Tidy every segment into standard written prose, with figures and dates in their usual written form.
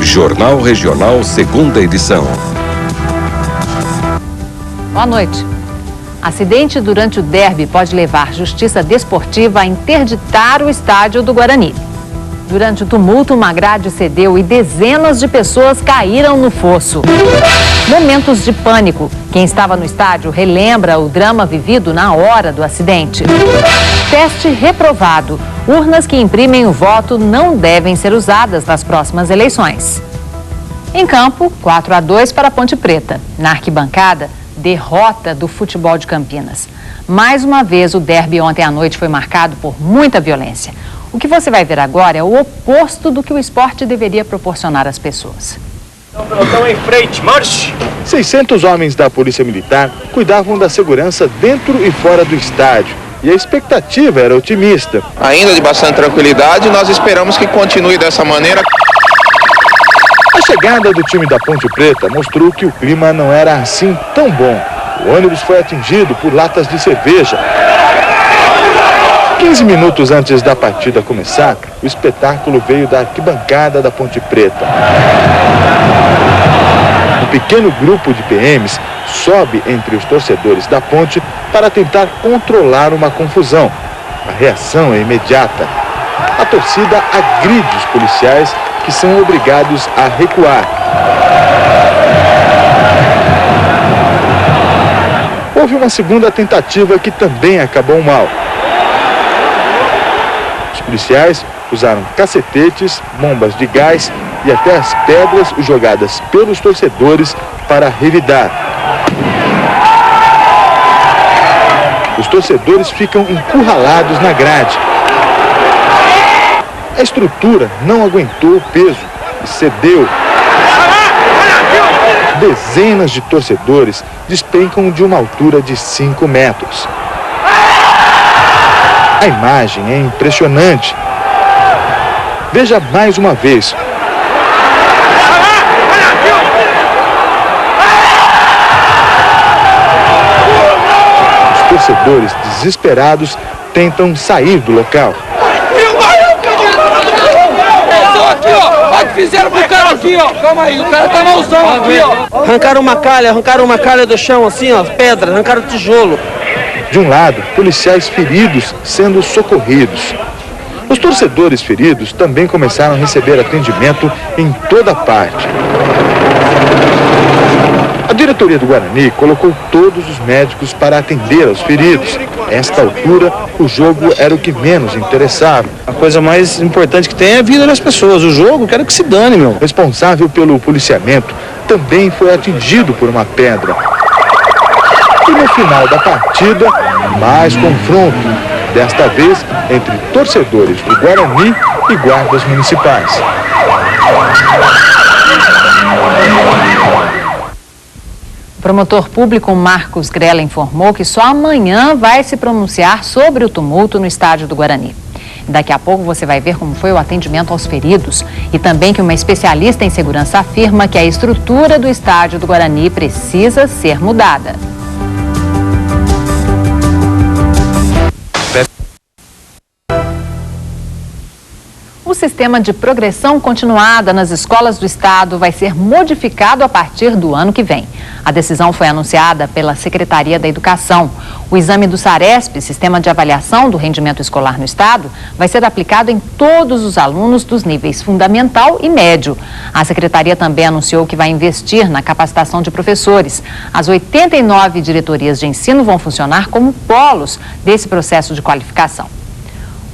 Jornal Regional, segunda edição. Boa noite. Acidente durante o derby pode levar Justiça Desportiva a interditar o estádio do Guarani. Durante o tumulto, uma grade cedeu e dezenas de pessoas caíram no fosso. Momentos de pânico. Quem estava no estádio relembra o drama vivido na hora do acidente. Teste reprovado. Urnas que imprimem o voto não devem ser usadas nas próximas eleições. Em campo, 4-2 para a Ponte Preta. Na arquibancada, derrota do futebol de Campinas. Mais uma vez, o derby ontem à noite foi marcado por muita violência. O que você vai ver agora é o oposto do que o esporte deveria proporcionar às pessoas. Pelotão em frente, marche! 600 homens da Polícia Militar cuidavam da segurança dentro e fora do estádio. E a expectativa era otimista. Ainda de bastante tranquilidade, nós esperamos que continue dessa maneira. A chegada do time da Ponte Preta mostrou que o clima não era assim tão bom. O ônibus foi atingido por latas de cerveja. 15 minutos antes da partida começar, o espetáculo veio da arquibancada da Ponte Preta. Um pequeno grupo de PMs sobe entre os torcedores da Ponte para tentar controlar uma confusão. A reação é imediata. A torcida agride os policiais, que são obrigados a recuar. Houve uma segunda tentativa que também acabou mal. Os policiais usaram cacetetes, bombas de gás e até as pedras jogadas pelos torcedores para revidar. Os torcedores ficam encurralados na grade. A estrutura não aguentou o peso e cedeu. Dezenas de torcedores despencam de uma altura de 5 metros. A imagem é impressionante. Veja mais uma vez. Os torcedores desesperados tentam sair do local. Olha o que fizeram pro cara aqui, ó. Calma aí, o cara tá malzão aqui, ó. Arrancaram uma calha do chão, assim, ó, pedra, arrancaram tijolo. De um lado, policiais feridos sendo socorridos. Os torcedores feridos também começaram a receber atendimento em toda parte. A diretoria do Guarani colocou todos os médicos para atender aos feridos. A esta altura, o jogo era o que menos interessava. A coisa mais importante que tem é a vida das pessoas. O jogo, quero que se dane, meu. O responsável pelo policiamento também foi atingido por uma pedra. E no final da partida, mais confronto. Desta vez, entre torcedores do Guarani e guardas municipais. O promotor público Marcos Grella informou que só amanhã vai se pronunciar sobre o tumulto no estádio do Guarani. Daqui a pouco você vai ver como foi o atendimento aos feridos e também que uma especialista em segurança afirma que a estrutura do estádio do Guarani precisa ser mudada. O sistema de progressão continuada nas escolas do estado vai ser modificado a partir do ano que vem. A decisão foi anunciada pela Secretaria da Educação. O exame do SARESP, Sistema de Avaliação do Rendimento Escolar no estado, vai ser aplicado em todos os alunos dos níveis fundamental e médio. A Secretaria também anunciou que vai investir na capacitação de professores. As 89 diretorias de ensino vão funcionar como polos desse processo de qualificação.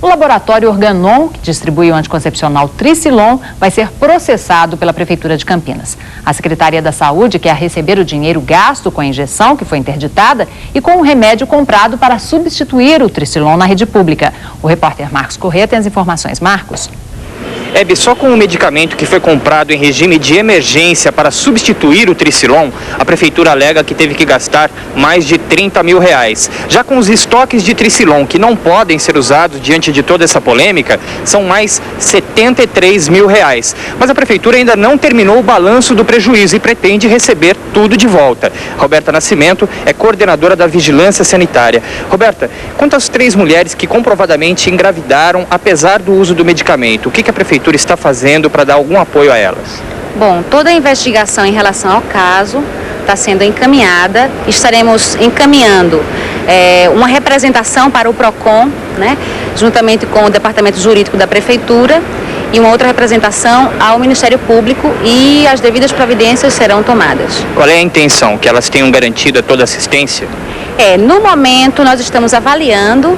O laboratório Organon, que distribui o anticoncepcional Tricilon, vai ser processado pela Prefeitura de Campinas. A Secretaria da Saúde quer receber o dinheiro gasto com a injeção, que foi interditada, e com o remédio comprado para substituir o Tricilon na rede pública. O repórter Marcos Corrêa tem as informações. Marcos. Hebe, só com o medicamento que foi comprado em regime de emergência para substituir o Tricilon, a Prefeitura alega que teve que gastar mais de R$30 mil. Já com os estoques de Tricilon que não podem ser usados diante de toda essa polêmica, são mais R$73 mil. Mas a Prefeitura ainda não terminou o balanço do prejuízo e pretende receber tudo de volta. Roberta Nascimento é coordenadora da Vigilância Sanitária. Roberta, quanto às 3 mulheres que comprovadamente engravidaram apesar do uso do medicamento, o que a Prefeitura está fazendo para dar algum apoio a elas? Bom, toda a investigação em relação ao caso está sendo encaminhada. Estaremos encaminhando uma representação para o PROCON, né, juntamente com o Departamento Jurídico da Prefeitura, e uma outra representação ao Ministério Público, e as devidas providências serão tomadas. Qual é a intenção? Que elas tenham garantido toda a assistência? No momento nós estamos avaliando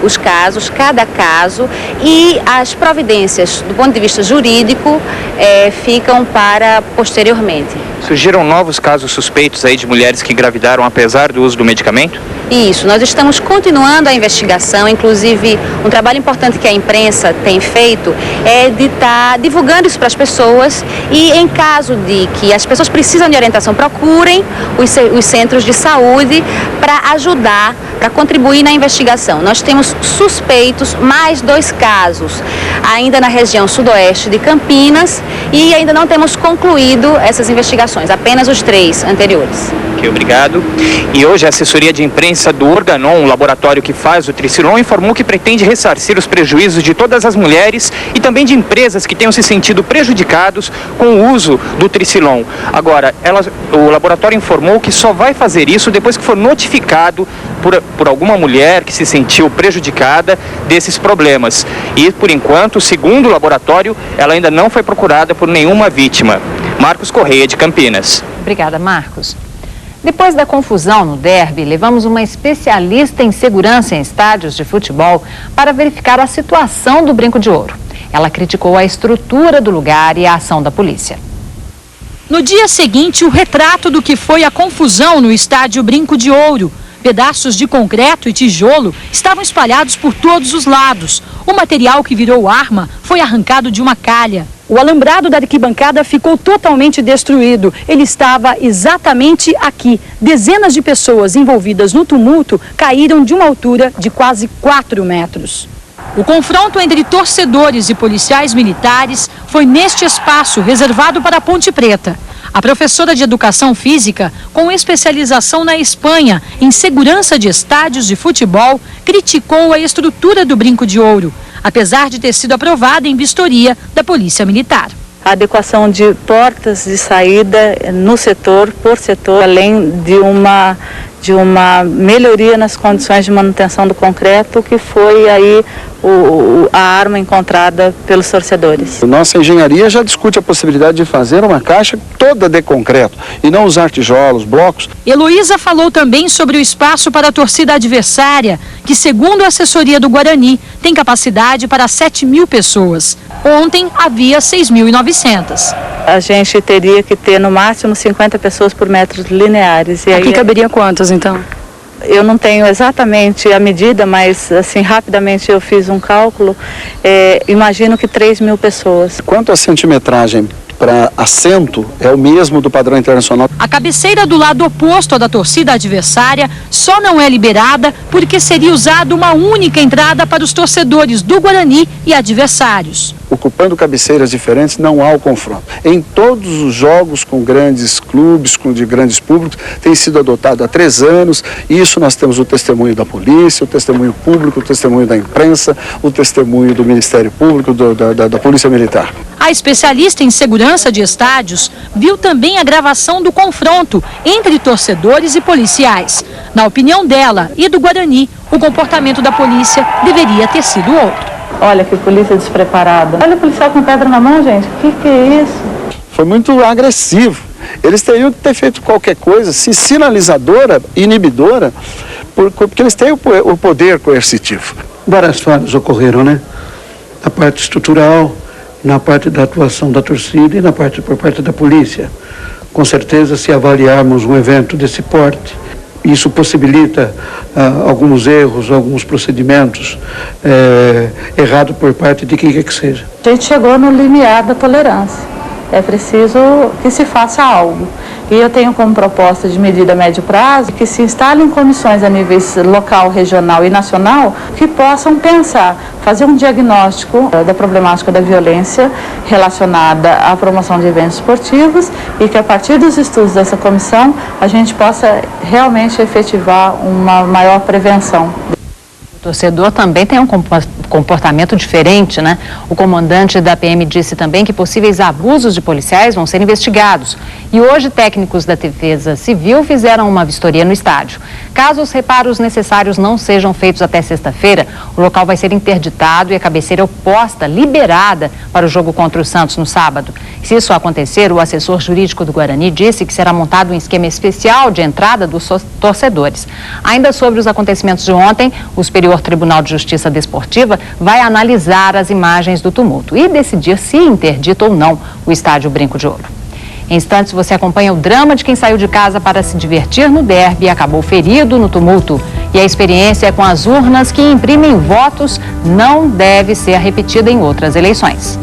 os casos, cada caso, e as providências do ponto de vista jurídico ficam para posteriormente. Surgiram novos casos suspeitos aí de mulheres que engravidaram apesar do uso do medicamento? Isso, nós estamos continuando a investigação, inclusive um trabalho importante que a imprensa tem feito é de estar divulgando isso para as pessoas, e em caso de que as pessoas precisam de orientação, procurem os centros de saúde para ajudar, para contribuir na investigação. Nós temos suspeitos, mais 2 casos, ainda na região sudoeste de Campinas, e ainda não temos concluído essas investigações, apenas os 3 anteriores. Ok, obrigado. E hoje a assessoria de imprensa do Organon, o laboratório que faz o Tricilon, informou que pretende ressarcir os prejuízos de todas as mulheres e também de empresas que tenham se sentido prejudicados com o uso do Tricilon. Agora, o laboratório informou que só vai fazer isso depois que for notificado por alguma mulher que se sentiu prejudicada desses problemas. E, por enquanto, segundo o laboratório, ela ainda não foi procurada por nenhuma vítima. Marcos Correia, de Campinas. Obrigada, Marcos. Depois da confusão no derby, levamos uma especialista em segurança em estádios de futebol para verificar a situação do Brinco de Ouro. Ela criticou a estrutura do lugar e a ação da polícia. No dia seguinte, o retrato do que foi a confusão no estádio Brinco de Ouro. Pedaços de concreto e tijolo estavam espalhados por todos os lados. O material que virou arma foi arrancado de uma calha. O alambrado da arquibancada ficou totalmente destruído. Ele estava exatamente aqui. Dezenas de pessoas envolvidas no tumulto caíram de uma altura de quase 4 metros. O confronto entre torcedores e policiais militares foi neste espaço reservado para a Ponte Preta. A professora de Educação Física, com especialização na Espanha em segurança de estádios de futebol, criticou a estrutura do Brinco de Ouro, apesar de ter sido aprovada em vistoria da Polícia Militar. A adequação de portas de saída no setor, por setor, além de uma melhoria nas condições de manutenção do concreto, que foi aí a arma encontrada pelos torcedores. Nossa engenharia já discute a possibilidade de fazer uma caixa toda de concreto e não usar tijolos, blocos. Heloísa falou também sobre o espaço para a torcida adversária, que, segundo a assessoria do Guarani, tem capacidade para 7.000 pessoas. Ontem havia 6.900. A gente teria que ter no máximo 50 pessoas por metros lineares. E aqui aí caberia quantas, então? Eu não tenho exatamente a medida, mas assim, rapidamente eu fiz um cálculo, imagino que 3.000 pessoas. Quanto à centimetragem para assento, é o mesmo do padrão internacional. A cabeceira do lado oposto à da torcida adversária só não é liberada porque seria usada uma única entrada para os torcedores do Guarani e adversários. Ocupando cabeceiras diferentes, não há o confronto. Em todos os jogos com grandes clubes, de grandes públicos, tem sido adotado há 3 anos. Isso nós temos o testemunho da polícia, o testemunho público, o testemunho da imprensa, o testemunho do Ministério Público, da Polícia Militar. A especialista em segurança de estádios viu também a gravação do confronto entre torcedores e policiais. Na opinião dela e do Guarani, o comportamento da polícia deveria ter sido outro. Olha que polícia despreparada. Olha o policial com pedra na mão, gente. O que é isso? Foi muito agressivo. Eles teriam que ter feito qualquer coisa, assim, sinalizadora, inibidora, porque eles têm o poder coercitivo. Várias falhas ocorreram, né? Na parte estrutural, na parte da atuação da torcida e por parte da polícia. Com certeza, se avaliarmos um evento desse porte, isso possibilita alguns erros, alguns procedimentos errados por parte de quem quer que seja. A gente chegou no limiar da tolerância. é preciso que se faça algo. E eu tenho como proposta de medida a médio prazo que se instalem comissões a níveis local, regional e nacional que possam pensar, fazer um diagnóstico da problemática da violência relacionada à promoção de eventos esportivos e que a partir dos estudos dessa comissão a gente possa realmente efetivar uma maior prevenção. O torcedor também tem um comportamento diferente, né? O comandante da PM disse também que possíveis abusos de policiais vão ser investigados. E hoje, técnicos da Defesa Civil fizeram uma vistoria no estádio. Caso os reparos necessários não sejam feitos até sexta-feira, o local vai ser interditado e a cabeceira oposta liberada para o jogo contra o Santos no sábado. Se isso acontecer, o assessor jurídico do Guarani disse que será montado um esquema especial de entrada dos torcedores. Ainda sobre os acontecimentos de ontem, o Superior Tribunal de Justiça Desportiva vai analisar as imagens do tumulto e decidir se interdita ou não o estádio Brinco de Ouro. Em instantes, você acompanha o drama de quem saiu de casa para se divertir no derby e acabou ferido no tumulto. E a experiência com as urnas que imprimem votos não deve ser repetida em outras eleições.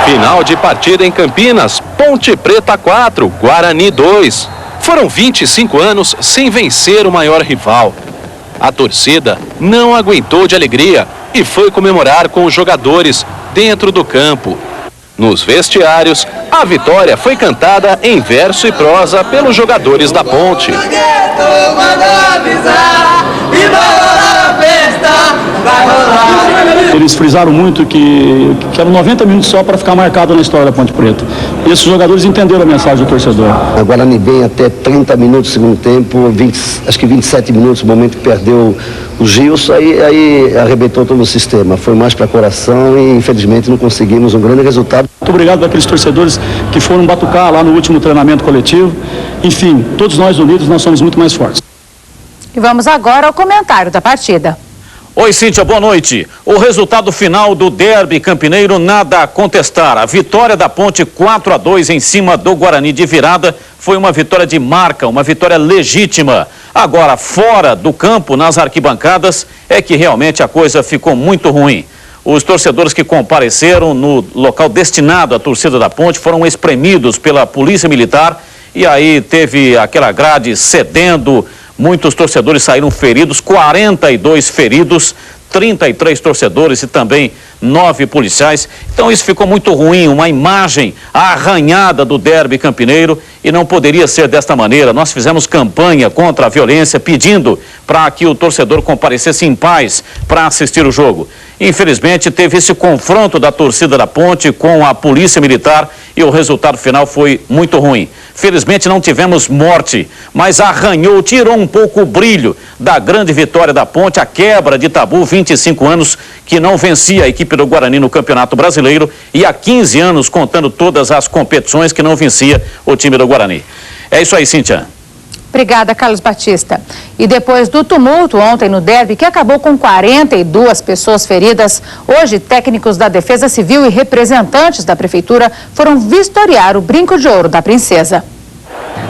Final de partida em Campinas, Ponte Preta 4, Guarani 2. Foram 25 anos sem vencer o maior rival. A torcida não aguentou de alegria e foi comemorar com os jogadores dentro do campo. Nos vestiários, a vitória foi cantada em verso e prosa pelos jogadores da Ponte. Eles frisaram muito que eram 90 minutos só para ficar marcado na história da Ponte Preta. E esses jogadores entenderam a mensagem do torcedor. A Guarani vem até 30 minutos do segundo tempo, acho que 27 minutos, no momento que perdeu o Gilson, aí arrebentou todo o sistema. Foi mais para coração e infelizmente não conseguimos um grande resultado. Muito obrigado àqueles torcedores que foram batucar lá no último treinamento coletivo. Enfim, todos nós unidos, nós somos muito mais fortes. E vamos agora ao comentário da partida. Oi, Cíntia, boa noite. O resultado final do derby campineiro, nada a contestar. A vitória da Ponte 4-2 em cima do Guarani de virada foi uma vitória de marca, uma vitória legítima. Agora, fora do campo, nas arquibancadas, é que realmente a coisa ficou muito ruim. Os torcedores que compareceram no local destinado à torcida da Ponte foram espremidos pela polícia militar e aí teve aquela grade cedendo. Muitos torcedores saíram feridos, 42 feridos, 33 torcedores e também 9 policiais. Então isso ficou muito ruim, uma imagem arranhada do derby campineiro e não poderia ser desta maneira. Nós fizemos campanha contra a violência, pedindo para que o torcedor comparecesse em paz para assistir o jogo. Infelizmente teve esse confronto da torcida da Ponte com a polícia militar e o resultado final foi muito ruim. Felizmente não tivemos morte, mas arranhou, tirou um pouco o brilho da grande vitória da Ponte, a quebra de tabu, 25 anos que não vencia a equipe do Guarani no Campeonato Brasileiro e há 15 anos, contando todas as competições, que não vencia o time do Guarani. É isso aí, Cíntia. Obrigada, Carlos Batista. E depois do tumulto ontem no derby, que acabou com 42 pessoas feridas, hoje técnicos da Defesa Civil e representantes da Prefeitura foram vistoriar o Brinco de Ouro da Princesa.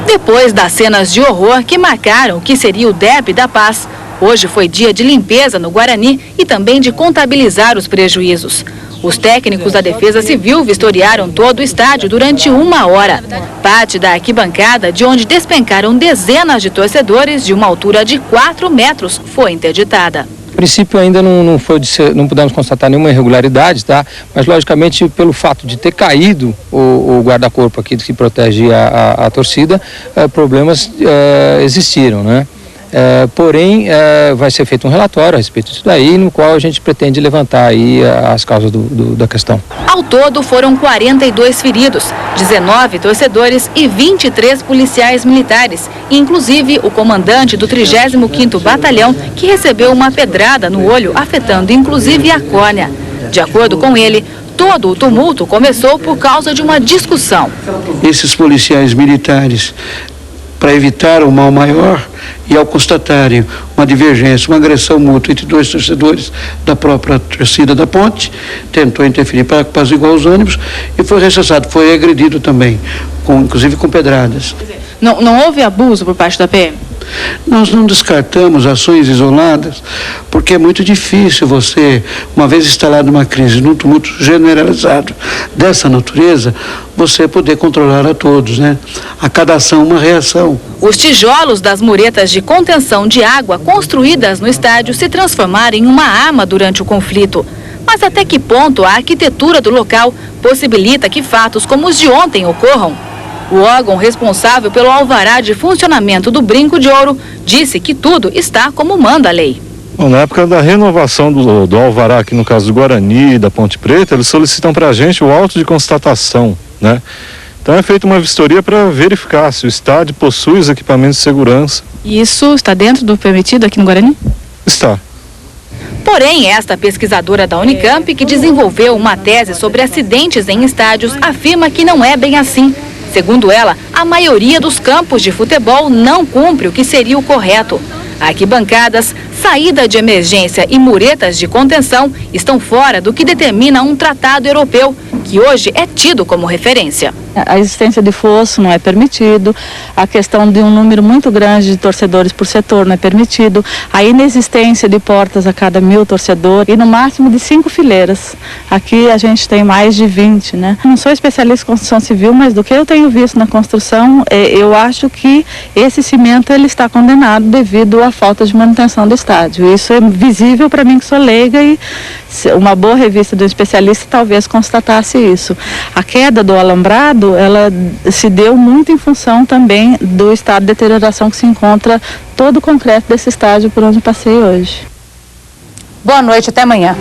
Depois das cenas de horror que marcaram o que seria o derby da paz, hoje foi dia de limpeza no Guarani e também de contabilizar os prejuízos. Os técnicos da Defesa Civil vistoriaram todo o estádio durante 1 hora. Parte da arquibancada, de onde despencaram dezenas de torcedores de uma altura de 4 metros, foi interditada. A princípio ainda não pudemos constatar nenhuma irregularidade, tá? Mas logicamente pelo fato de ter caído o guarda-corpo aqui que protege a torcida, problemas existiram, né? Porém, vai ser feito um relatório a respeito disso daí, no qual a gente pretende levantar aí as causas da questão. Ao todo, foram 42 feridos, 19 torcedores e 23 policiais militares, inclusive o comandante do 35º Batalhão, que recebeu uma pedrada no olho, afetando inclusive a córnea. De acordo com ele, todo o tumulto começou por causa de uma discussão. Esses policiais militares, para evitar o mal maior e ao constatarem uma divergência, uma agressão mútua entre dois torcedores da própria torcida da Ponte, tentou interferir para apaziguar os ânimos e foi rechaçado, foi agredido também, inclusive com pedradas. Não houve abuso por parte da PM? Nós não descartamos ações isoladas, porque é muito difícil você, uma vez instalada uma crise, num tumulto generalizado dessa natureza, você poder controlar a todos, né? A cada ação, uma reação. Os tijolos das muretas de contenção de água construídas no estádio se transformaram em uma arma durante o conflito. Mas até que ponto a arquitetura do local possibilita que fatos como os de ontem ocorram? O órgão responsável pelo alvará de funcionamento do Brinco de Ouro disse que tudo está como manda a lei. Bom, na época da renovação do alvará, aqui no caso do Guarani e da Ponte Preta, eles solicitam para a gente o auto de constatação, né? Então é feita uma vistoria para verificar se o estádio possui os equipamentos de segurança. E isso está dentro do permitido aqui no Guarani? Está. Porém, esta pesquisadora da Unicamp, que desenvolveu uma tese sobre acidentes em estádios, afirma que não é bem assim. Segundo ela, a maioria dos campos de futebol não cumpre o que seria o correto. Arquibancadas, saída de emergência e muretas de contenção estão fora do que determina um tratado europeu, que hoje é tido como referência. A existência de fosso não é permitido, a questão de um número muito grande de torcedores por setor não é permitido, a inexistência de portas a cada 1000 torcedores e no máximo de 5 fileiras. Aqui a gente tem mais de 20, né? Não sou especialista em construção civil, mas do que eu tenho visto na construção, eu acho que esse cimento ele está condenado devido à falta de manutenção do estádio. Isso é visível para mim que sou leiga e uma boa revista do especialista talvez constatasse isso. A queda do alambrado, ela se deu muito em função também do estado de deterioração que se encontra todo o concreto desse estádio por onde passei hoje. Boa noite, até amanhã.